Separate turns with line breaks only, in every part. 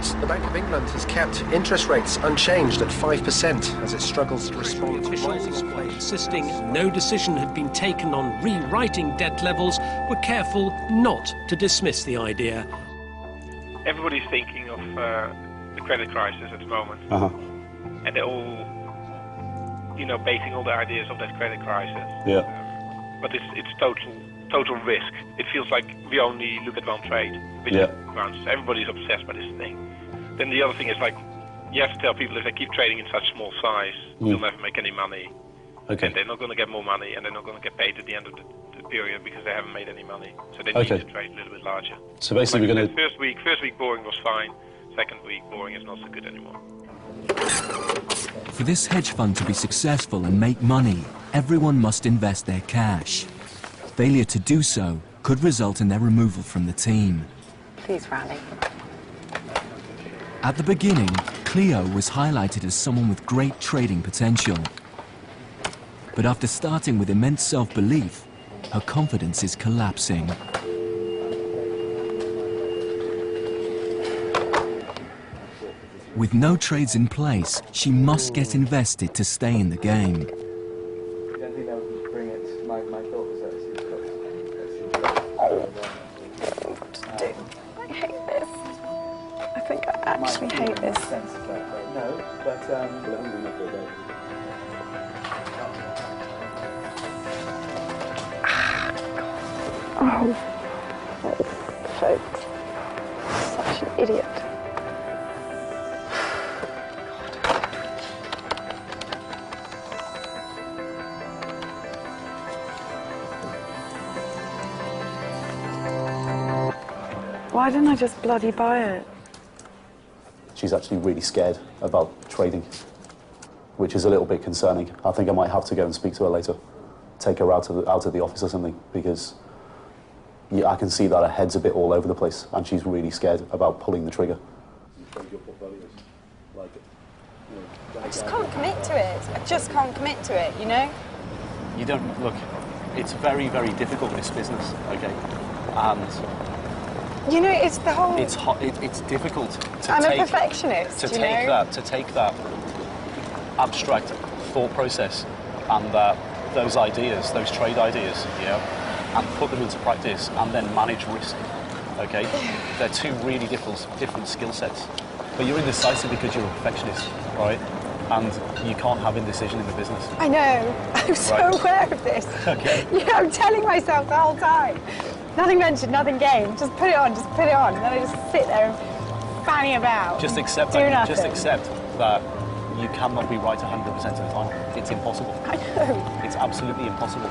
debt.
The Bank of England has kept interest rates unchanged at 5% as it struggles to respond to
Officials, while insisting no decision had been taken on rewriting debt levels, were careful not to dismiss the idea.
Everybody's thinking of the credit crisis at the moment, and they're all, basing all their ideas of that credit crisis.
Yeah.
But it's total risk. It feels like we only look at one trade, which everybody's obsessed by this thing. Then the other thing is, like, you have to tell people if they keep trading in such small size, they'll never make any money.
Okay.
And they're not going to get more money, and they're not going to get paid at the end of the period because they haven't made any money. So they need to trade a little bit larger.
So basically,
like
we're going
to first week boring was fine. Second week boring is not so good anymore.
For this hedge fund to be successful and make money, everyone must invest their cash. Failure to do so could result in their removal from the team.
Please rally.
At the beginning, Cleo was highlighted as someone with great trading potential. But after starting with immense self-belief, her confidence is collapsing. With no trades in place, she must get invested to stay in the game.
I hate this. I think I actually hate this.
No, but
oh, folks, such an idiot. Why didn't I just bloody buy it?
She's actually really scared about trading, which is a little bit concerning. I think I might have to go and speak to her later, take her out of the office or something, because I can see that her head's a bit all over the place, and she's really scared about pulling the trigger.
I just can't commit to it. I just can't commit to it, you know?
You don't, look, it's very, very difficult, this business, okay? And
you know, it's the whole...
It's difficult to
I'm a perfectionist,
to take that abstract thought process and those ideas, those trade ideas, and put them into practice and then manage risk, okay? They're two really different skill sets. But you're indecisive because you're a perfectionist, right? And you can't have indecision in the business. I know. I'm so aware of this. Okay. Yeah, I'm telling myself the whole time. Nothing ventured, nothing gained. Just put it on, just put it on. And then I just sit there and fanny about. Just accept that. Nothing. Just accept that you cannot be right 100% of the time. It's impossible. I know. It's absolutely impossible.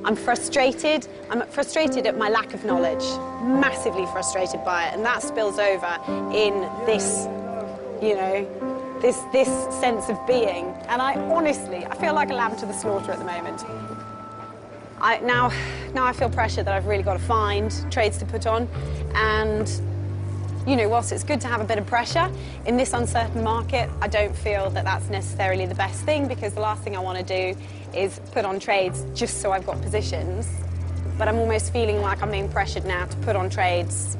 I'm frustrated. I'm frustrated at my lack of knowledge. Massively frustrated by it, and that spills over in this, this sense of being. And I feel like a lamb to the slaughter at the moment. Now I feel pressure that I've really got to find trades to put on, and whilst it's good to have a bit of pressure in this uncertain market, I don't feel that that's necessarily the best thing, because the last thing I want to do is put on trades just so I've got positions. But I'm almost feeling like I'm being pressured now to put on trades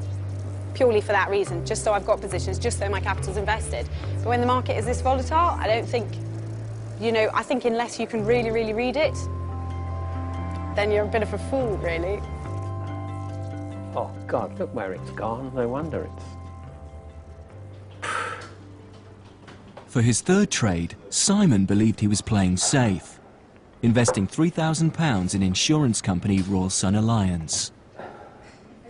purely for that reason, just so I've got positions, just so my capital's invested. But when the market is this volatile, I don't think, I think unless you can really, really read it, then you're a bit of a fool, really.
Oh, God, look where it's gone. No wonder it's...
For his third trade, Simon believed he was playing safe, investing £3,000 in insurance company Royal Sun Alliance.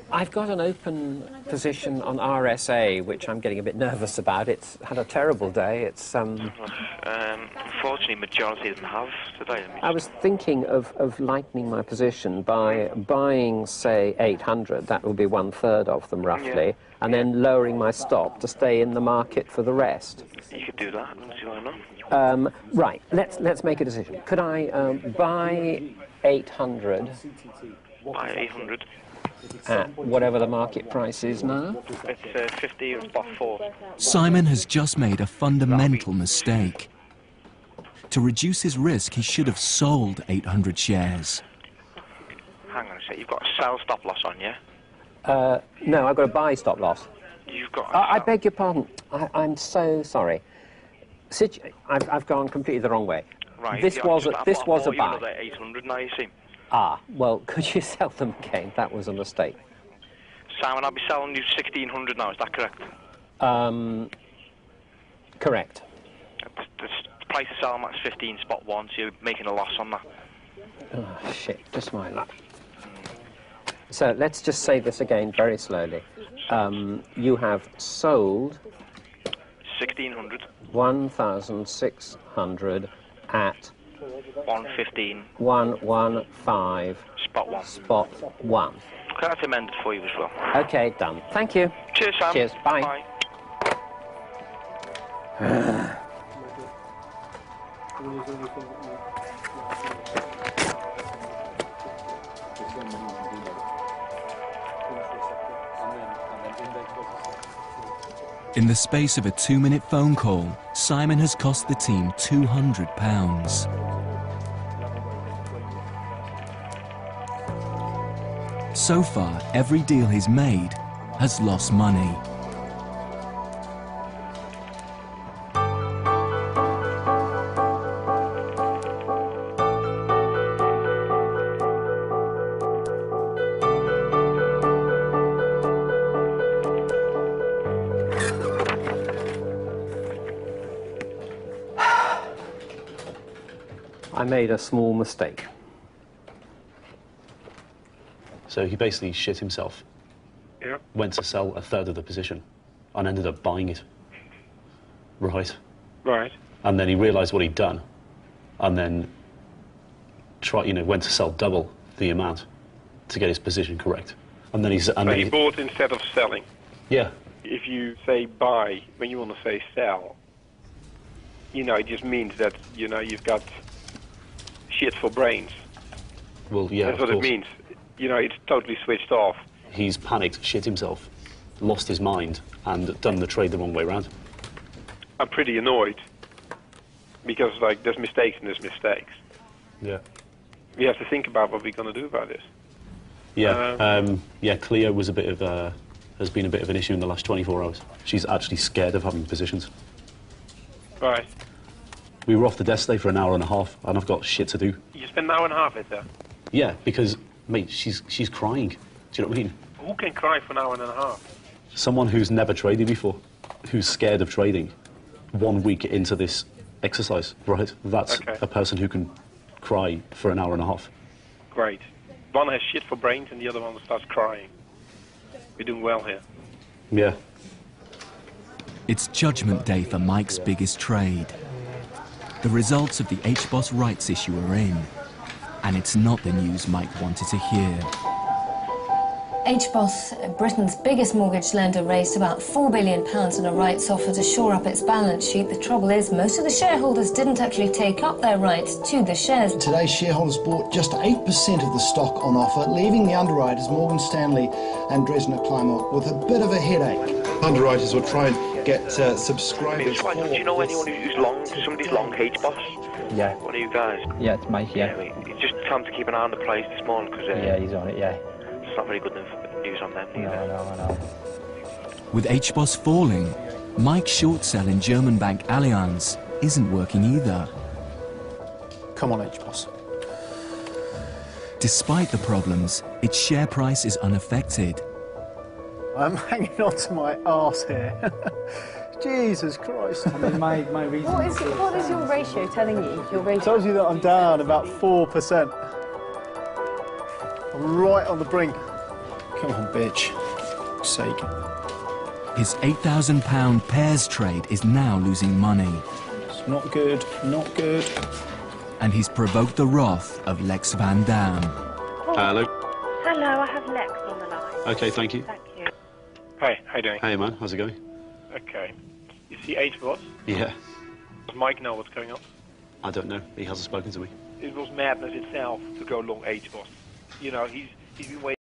I've got an open position on RSA, which I'm getting a bit nervous about. It's had a terrible day. It's
unfortunately, majority of them have today.
I was thinking of lightening my position by buying, say, 800. That would be 1/3 of them, roughly, and then lowering my stop to stay in the market for the rest.
You could do that. See why not?
Right. Let's make a decision. Could I buy 800?
Buy 800.
at whatever the market price is now?
It's 50 and spot 4.
Simon has just made a fundamental mistake. To reduce his risk, he should have sold 800 shares.
Hang on a sec, you've got a sell stop loss on, yeah?
No, I've got a buy stop loss.
You've got
I beg your pardon. I'm so sorry. I've gone completely the wrong way.
Right.
This was a buy.
Another 800 now, you see.
Ah, well, could you sell them again? That was a mistake.
Simon, I'll be selling you 1,600 now, is that correct?
Correct.
The price of selling that's 15 spot 1, so you're making a loss on that.
Oh, shit, just my luck. So let's just say this again very slowly. You have sold
1,600.
1,600 at
115.
115.
Spot 1.
Spot 1.
Okay, that's amended for you as well.
Okay, done. Thank you.
Cheers, Sam.
Cheers. Bye.
In the space of a 2-minute phone call, Simon has cost the team £200. So far, every deal he's made has lost money.
I made a small mistake.
So he basically shit himself.
Yeah.
Went to sell a third of the position and ended up buying it. Right.
Right.
And then he realised what he'd done and then went to sell double the amount to get his position correct. And then
So he bought instead of selling.
Yeah.
If you say buy when you want to say sell, it just means that, you've got shit for brains.
Well, yeah,
that's what it means. It's totally switched off.
He's panicked, shit himself, lost his mind, and done the trade the wrong way around.
I'm pretty annoyed because, there's mistakes and there's mistakes.
Yeah.
We have to think about what we're going to do about this.
Yeah. Cleo was has been a bit of an issue in the last 24 hours. She's actually scared of having positions.
Right.
We were off the desk today for an hour and a half, and I've got shit to do.
You spend an hour and a half with her?
Yeah, because, mate, she's crying. Do you know what I mean?
Who can cry for an hour and a half?
Someone who's never traded before, who's scared of trading, 1 week into this exercise, right? That's
okay.
A person who can cry for an hour and a half.
Great. One has shit for brains and the other one starts crying. We're doing well here.
Yeah.
It's judgment day for Mike's biggest trade. The results of the HBOS rights issue are in, and it's not the news Mike wanted to hear.
HBOS, Britain's biggest mortgage lender, raised about £4 billion in a rights offer to shore up its balance sheet. The trouble is, most of the shareholders didn't actually take up their rights to the shares.
Today's shareholders bought just 8% of the stock on offer, leaving the underwriters, Morgan Stanley and Dresdner Kleinmont, with a bit of a headache. Underwriters will try and get subscribers.
Do you know anyone who's long, somebody's long HBOS?
Yeah.
One of you guys?
Yeah, it's Mike, yeah.
It's just time to keep an eye on the price this morning, because
yeah, he's on it, yeah.
It's not very good news on them either.
No, I know.
With HBOS falling, Mike's short sell in German bank Allianz isn't working either.
Come on, HBOS.
Despite the problems, its share price is unaffected.
I'm hanging on to my arse here. Jesus Christ.
I mean, my reason...
What is your ratio telling you? Your ratio?
It tells you that I'm down about 4%. I'm right on the brink. Come on, bitch. For sake.
His £8,000 pairs trade is now losing money.
It's not good, not good.
And he's provoked the wrath of Lex Van Dam.
Hello.
Hello, I have Lex on the line.
Okay, thank you.
Thank you.
Hey, how you doing?
Hey, man, how's it going?
Okay. You see HBOS?
Yeah.
Does Mike know what's going on?
I don't know. He hasn't spoken to me.
It was madness itself to go long HBOS. He's been waiting.